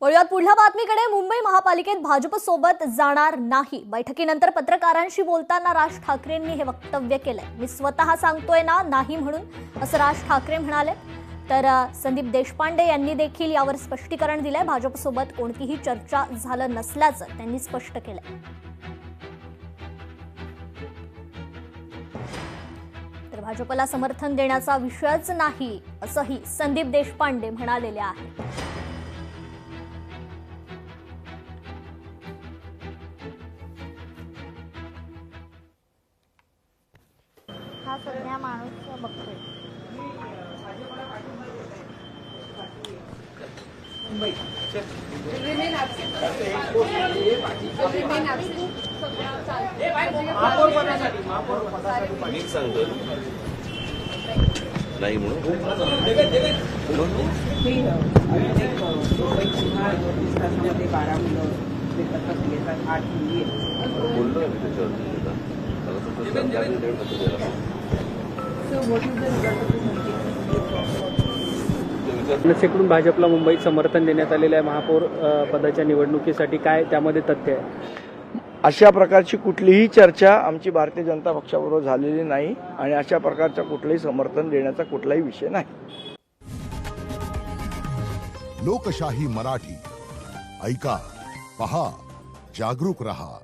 वळूयात पुढल्या बातमीकडे. मुंबई महापालिकेत भाजप सोबत जाणार नाही. बैठकीनंतर पत्रकारांशी बोलताना राज ठाकरेंनी हे वक्तव्य केलंय. मी स्वतः सांगतोय ना नाही म्हणून, असं राज ठाकरे म्हणाले. तर संदीप देशपांडे यांनी देखील यावर स्पष्टीकरण दिलंय. भाजपसोबत कोणतीही चर्चा झालं नसल्याचं त्यांनी स्पष्ट केलंय. तर भाजपला समर्थन देण्याचा विषयच नाही असंही संदीप देशपांडे म्हणालेले आहे. हा सगळ्या माणूस बघतोय. मीच सांगतो नाही म्हणून बोललो मी मनसेकडून भाजपला मुंबईत समर्थन देण्यात आलेलं आहे महापौर पदाच्या निवडणुकीसाठी. काय त्यामध्ये तथ्य आहे? अशा प्रकारची कुठलीही चर्चा आमची भारतीय जनता पक्षाबरोबर झालेली नाही आणि अशा प्रकारचं कुठलंही समर्थन देण्याचा कुठलाही विषय नाही. लोकशाही मराठी ऐका, पहा, जागरूक रहा.